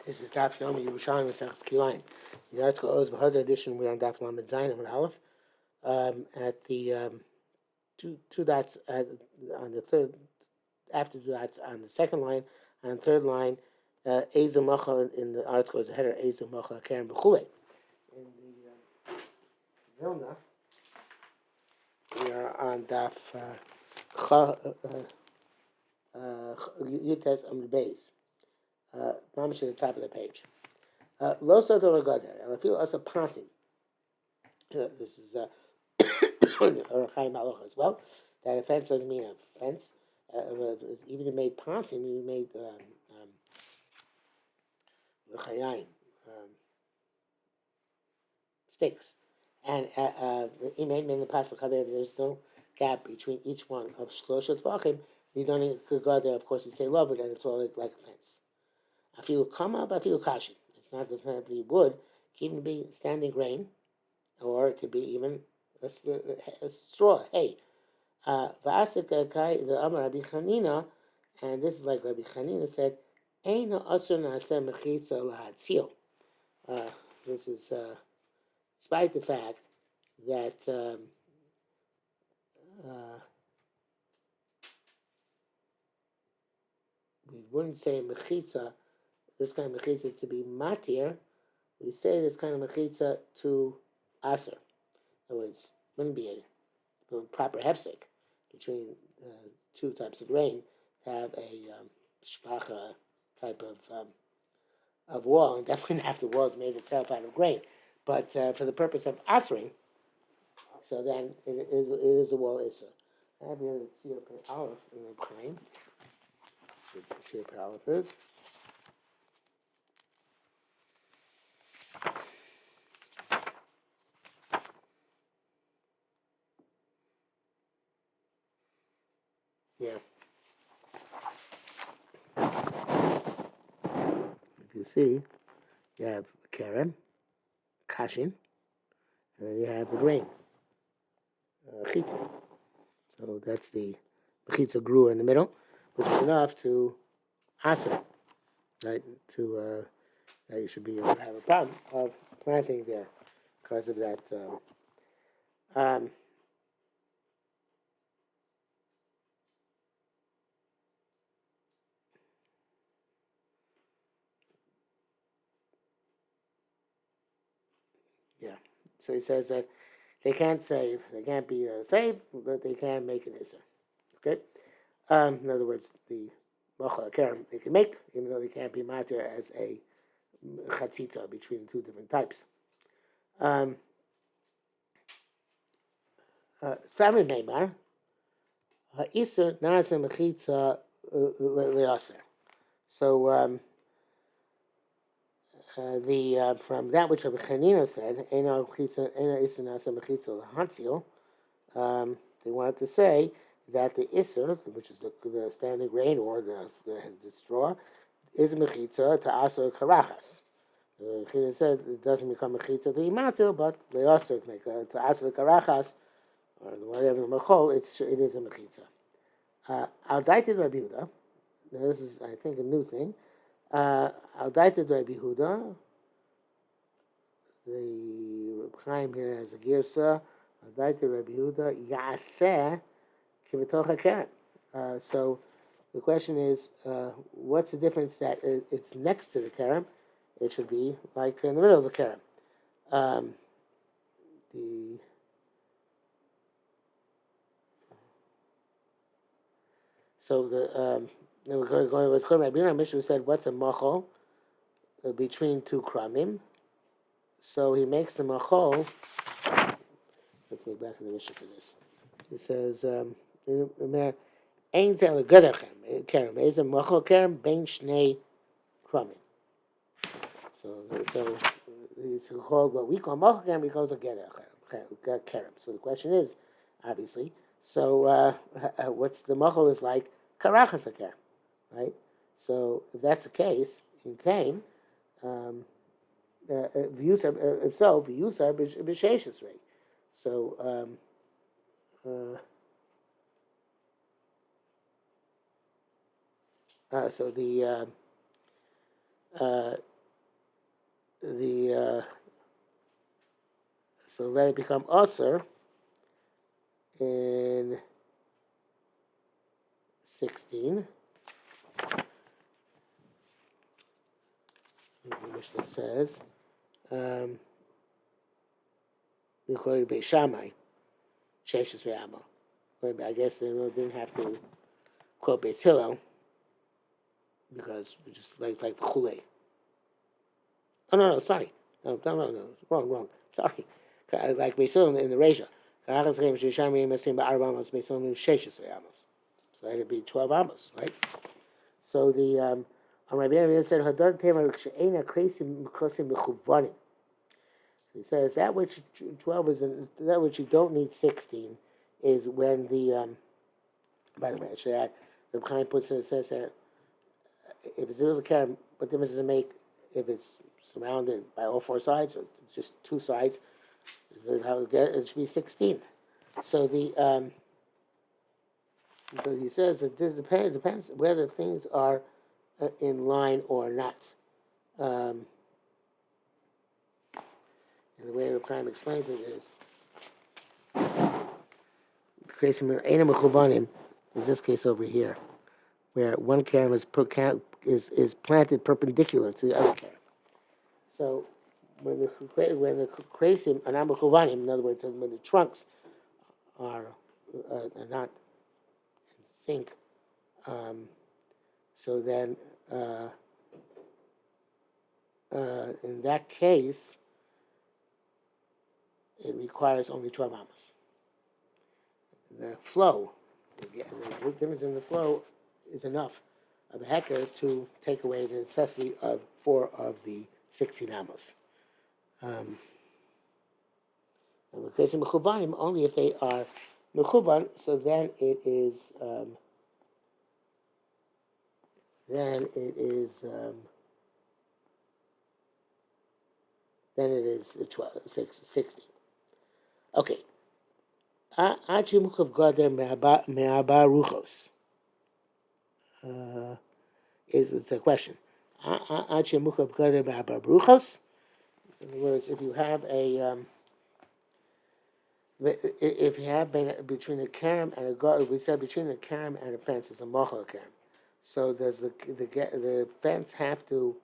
This is Daf Yomi Yerushalmi Kilayim. The article is Bahadar edition. We're on Daf Lamed Zayin and Aleph. At the two dots on the third, after two dots on the second line, on the third line, Ezu Macha in the article is a header Ezu Macha Karen B'Chule. In the Vilna, we are on Daf Yutes Amud Beis. Mamish at the top of the page. Lo soto regader. I feel also passing. This is Chaim Malach as well. That a fence doesn't mean a fence. Even if you made passing, you made l'chayim, stakes. And in the pasuk there's no gap between each one of shlosha tvachim. You don't could go there. Of course, you say love it, and it's all like a fence. I feel kama, I feel kashi. It doesn't have to be wood. It can even be standing grain, or it could be even a straw, hay. The Amar Rabbi Chanina, and this is like Rabbi Chanina said, Eina asur naaseh mechitza lahatzil. This is despite the fact that we wouldn't say mechitza, this kind of mechitza to be matir, we say this kind of mechitza to aser. In other words, wouldn't be a proper hefsek between two types of grain to have a shvacha type of wall, and definitely not if the wall is made itself out of grain. But for the purpose of asering, so then it is a wall iser. I have here the Tzir Per Aleph in the claim. Tzir Per Aleph is. Yeah. If you see, you have Karen, Kashin, and then you have the grain, Chita. So that's the Chita grew in the middle, which is enough to Aser, right? To that you should be able to have a problem of planting there because of that. Yeah. So he says that they can't be saved, but they can make an Isser. Okay? In other words, the Macha Kerem they can make, even though they can't be matter as a chatzitza between two different types. Sami Meimar, Isser Nasa Mechitza Leaser. So, from that which Rabbi Chanina said, they wanted to say that the Isser, which is the standing grain or the straw, is a mechitza to aser karachas. Chanina said it doesn't become a mechitza to imatzil, but they also make to aser karachas or whatever the mechol. It is a mechitza. Al daited Rabbi Yehuda. This is, I think, a new thing. Al daited Rabbi Yehuda. The Chaim here has a girsa. Al daited Rabbi Yehuda yaseh kivitocha keren. So the question is, what's the difference that it's next to the keren? It should be like in the middle of the keren. We're going with Rabbi Yehuda. Mishnah said, "What's a machol between two kramim?" So he makes the machol. Let's go back to the Mishnah for this. He says, "Ein zel gaderchem kerem. Is a machol kerem ben shnei kramim." So it's called what we call machol kerem because of gaderchem. So the question is, obviously, so what's the machol is like karachas kerem, right? So if that's the case in Cain, if so, v'yusar b'sheishas rei. So so the so let it become usher in 16. Which it says, according to Beis Shammai, Sheshes Ve'ama. I guess they didn't have to quote Beis Hillel because we just like it's like Chulei. Oh no, sorry, no, wrong. Sorry, like Beis Hillel in the Reisha. So that'd be 12 amos, right? So the Rabbi Yehuda said, "Hadad tema she'ena kresim mikosim mechuvanim." He says that which 12 is that which you don't need 16 is when the by the way, I should add, the Chaim puts it says that if it's a little carrot, what difference does it make if it's surrounded by all four sides or just two sides? It should be 16. So so he says that this depends whether things are in line or not. And the way the Chaim explains it is, is this case over here, where one carom is planted perpendicular to the other carom. So when the kresim are not mechuvanim, in other words, when the trunks are not in sync, so then in that case, it requires only 12 amos. The flow, the difference in the flow is enough of a hecker to take away the necessity of 4 of the 16 amos. And the case of mechuvanim, only if they are mechuvan, so then it is 16. Okay. Achimukav gader me'aba ruchos. It's a question. Achimukav gader me'aba ruchos. In other words, if you have between a karam and a god, we said between a karam and a fence is a machal karam. So does the fence have to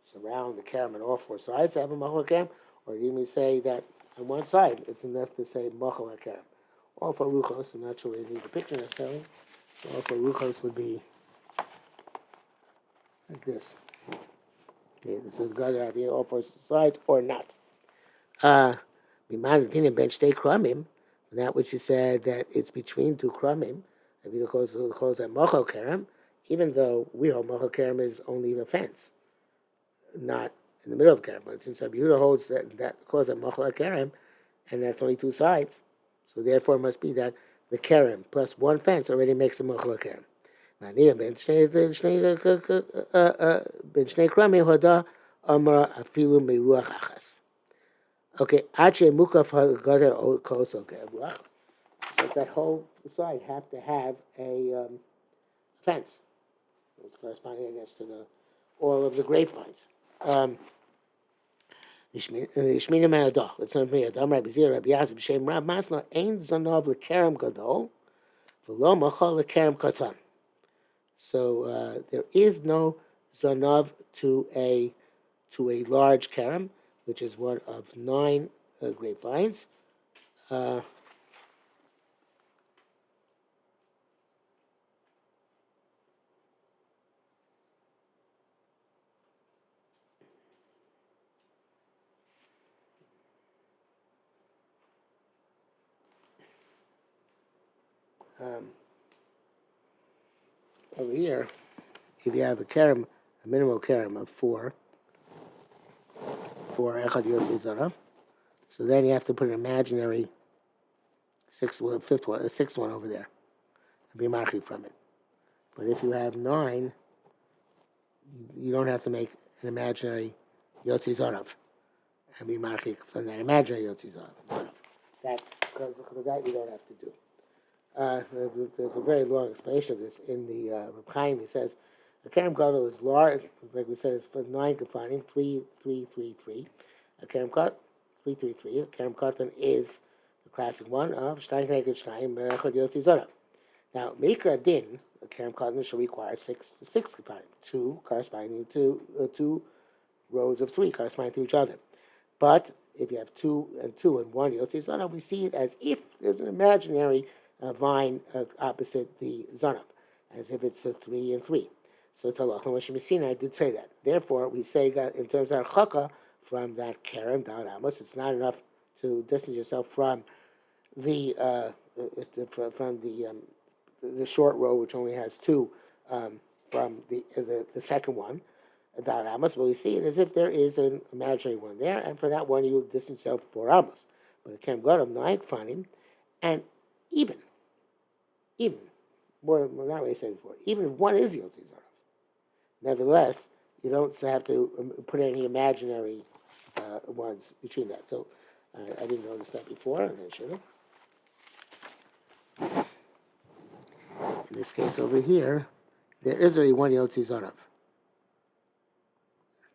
surround the karam on all four sides to have a machal karam, or do you mean say that on one side it's enough to say machal karam? All for ruchos, I'm not sure we need a picture necessarily. All for ruchos would be like this. Okay, this is God out here, all four sides or not. That which he said that it's between two kramim, if you calls that machal kerem, even though we hold machal kerem is only a fence, not in the middle of kerem. But since Rabbi Yehuda holds that calls that machal kerem, and that's only two sides, so therefore it must be that the kerem plus one fence already makes a machal kerem. Okay, does that whole side have to have a fence? It's corresponding, I guess, to all of the grapevines. Yishmina Ma'adah. Let's not forget. Rabbi Zira, Rabbi Yazib, Shem Rab Masla, Ein Zanov Lekerem Gadol, V'lo Machal Lekerem Katan. So there is no Zanov to a large kerem, which is one of 9 grapevines. Over here, if you have a minimal kerem of 4 echad yotzei zarav, so then you have to put an imaginary sixth one over there and be marchi from it. But if you have 9, you don't have to make an imaginary yotzei zarav and be marchi from that imaginary yotzei zarav. That, because that you don't have to do. There's a very long explanation of this in the Reb Chaim. He says A Kerem Gadol is large, like we said, is for 9 confining, 3, 3, 3, 3. A Kerem Kat, 3, 3, 3. A Kerem Katan is the classic one of Stein Kneged Stein Chod Yotzi Zora. Now, Mikra Din, a Kerem Katan shall require 6 confining, 2 corresponding to 2 rows of 3 corresponding to each other. But if you have 2 and 2 and 1 Yotzi Zona, we see it as if there's an imaginary vine opposite the Zonab, as if it's a 3 and 3. So it's Allah. I did say that. Therefore, we say that in terms of chaka from that kerem down amos, it's not enough to distance yourself from the the short row, which only has 2 from the second one about amos. But we see it as if there is an imaginary one there, and for that one you would distance yourself 4 amos. But it can go to naik fanim, and even more not what I said before. Even if one is yotzi zarav. Nevertheless, you don't have to put any imaginary ones between that. So I didn't notice that before, and I should have. In this case over here, there is already one Yotzi Zorav.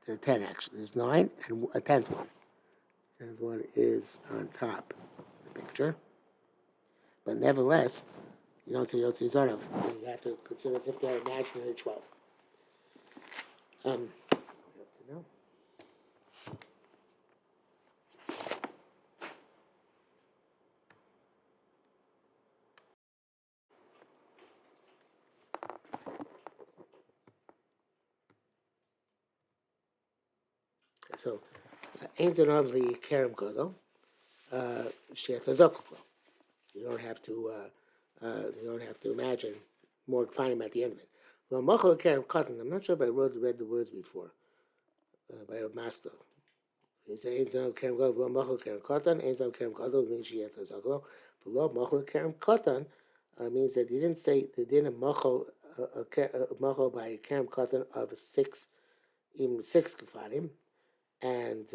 There are 10 actually. There's 9 and a 10th one. The 10th one is on top of the picture. But nevertheless, you don't say Yotzi Zorav. You have to consider as if they're imaginary 12. So, Ain't of the Kerem Godel, Sheikh Zokuklo. You don't have to imagine more finding at the end of it. Well, Machal Kerem Cotton. I'm not sure if I read the words before by a master. He said Ain't of Kerem Godel. Lo Machal Kerem Cotton. Ain't of Kerem Godel means Sheikh Zokuklo. But Lo Machal Kerem Cotton means that he didn't say they didn't Machal by Kerem Cotton of 6 Kefanim. And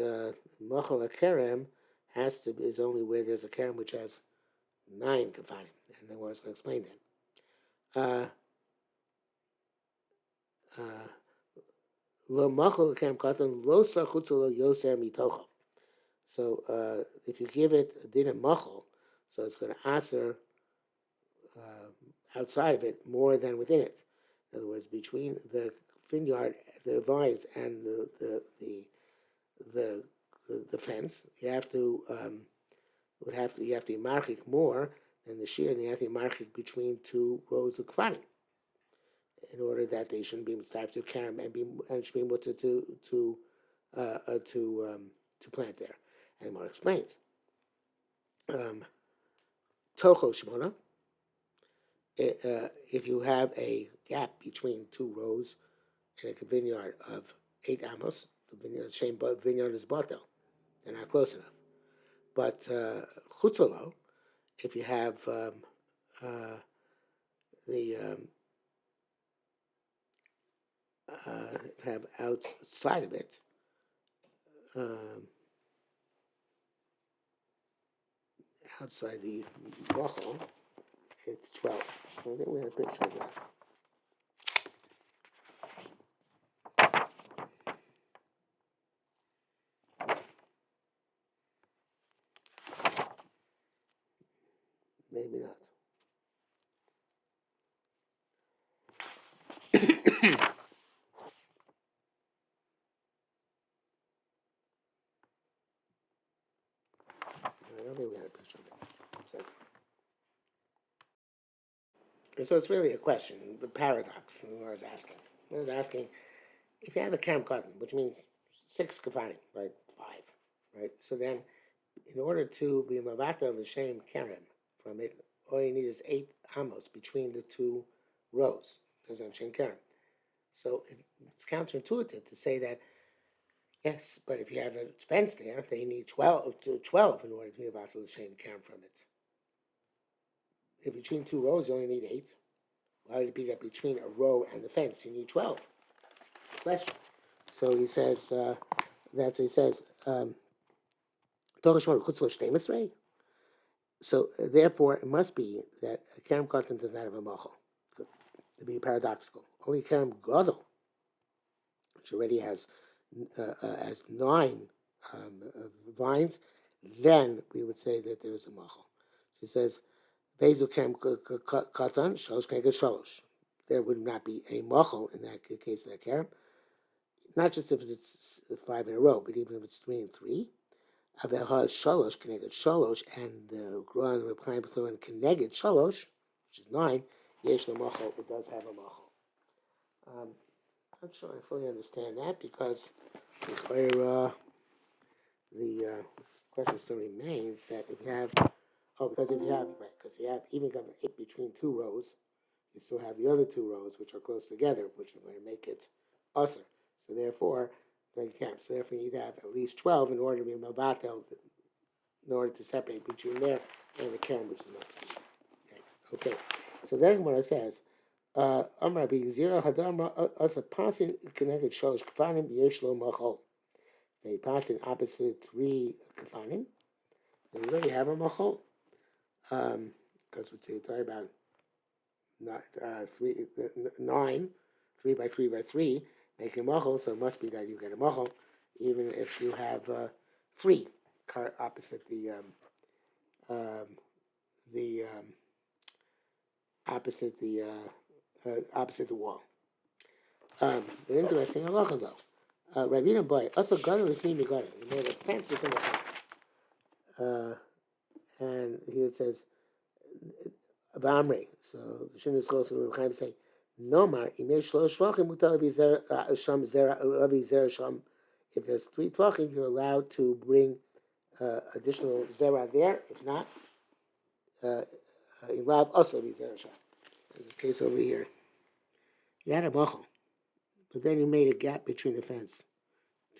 Machal Kerem is only where there's a Kerem which has 9 Kefanim. And then we're going to explain that. Lo Machal Kerem Katan Lo Sarchutzu Lo Yoser Mitocho. So if you give it a din of Machal, so it's going to answer outside of it more than within it. In other words, between the vineyard, the vines, and the fence, you have to be markik more than the shear, and you have to be markik between 2 rows of kfanim, in order that they shouldn't be mitzvah to karam and should be able to plant there. And Mar explains. Tocho shmona. If you have a gap between 2 rows in a vineyard of 8 amos, the vineyard is batel. They're not close enough. But chutzolo, if you have have outside of it, outside the bachel, it's 12. I think we had a picture of that. Maybe not. I don't think we had a picture of that. And so it's really a question, the paradox that I was asking. I was asking, if you have a kerem cotton, which means 6 kafanim, right? 5, right? So then, in order to be mavata of the shem kerem from it, all you need is 8 amos between the 2 rows. There's no shem kerem. So it's counterintuitive to say that, yes, but if you have a fence there, they need 12 in order to be mavata of the shem kerem from it. If between 2 rows you only need 8, why would it be that between a row and the fence you need 12? It's a question. So he says, so therefore it must be that a kerem cotton does not have a machal. to be paradoxical. Only Kerem Gadol, which already has 9 vines, then we would say that there is a machal. So he says, Bezu Kerem Katan, Shalosh Keged Shalosh. There would not be a machal in that case of that Kerem. Not just if it's 5 in a row, but even if it's 3 and 3. Avehar Shalosh Keneged Shalosh, and the Quran replying B'Thorin Keneged Shalosh, which is 9, Yesh no machal, it does have a machal. Not sure I fully understand that because the question still remains that if you have, because if you have even between 2 rows, you still have the other 2 rows which are close together, which are going to make it usher. So therefore, you can't. So therefore, you need to have at least 12 in order to be mabatel, in order to separate between there and the kerem, which is next to it. Right. Okay. So then what it says, Amar B'Gzira Hadamra Asa passing connected Shalosh Kafanim B'Yesh Lo Machol. They pass in opposite 3 Kafanim, and you already have a Machol. Because we're talking about 9, 3 by 3 by 3, make a Machol, so it must be that you get a Machol, even if you have 3 opposite the opposite the wall. The interesting halacha though. Rabbeinu boy also gadol lifnei megadol. He made a fence within a fence. And here it says V'amrei. So the Shimon Schlos and Reb Chaim say, Nomar imesh shlosh tvachim mutar lavi zera sham. If there's 3 tvachim, you're allowed to bring additional zera there. If not, you allowed also be zera sham. There's this case over here. You had a machal, but then you made a gap between the fence.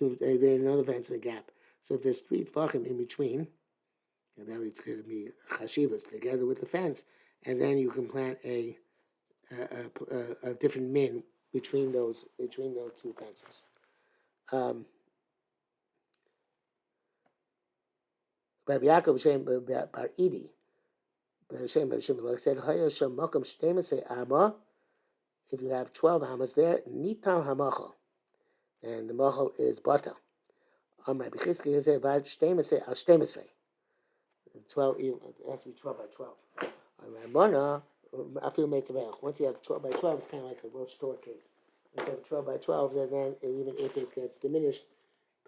You made another fence and a gap. So if there's 3 tvachim in between, it's going to be chashivas together with the fence, and then you can plant a different min between those 2 fences. Rabbi Yaakov Shem Bar Idi, Shem said, "Hayasham Makam Shtemase Amma." If you have 12 amas there, nital hamachal, and the machal is bata. Rabbi Chizkiah said, "Vad shtemase al shtemesrei." 12, it has to be 12 by 12. Ramona, I feel made to once you have 12 by 12, it's kind of like a Rosh Torah case. Instead of 12 by 12, and then even if it gets diminished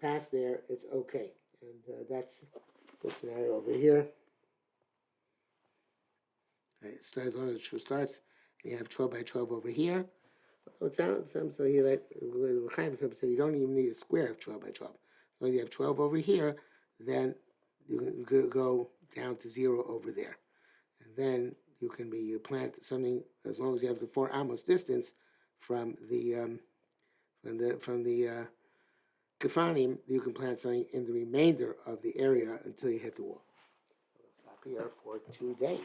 past there, it's okay. And that's the scenario over here. Right, it starts on the true starts. You have 12 by 12 over here. So it sounds so here so you don't even need a square of 12 by 12. So you have 12 over here, then you can go down to 0 over there. And then you plant something as long as you have the 4 amos distance from the kafanim, you can plant something in the remainder of the area until you hit the wall. We'll stop here for 2 days.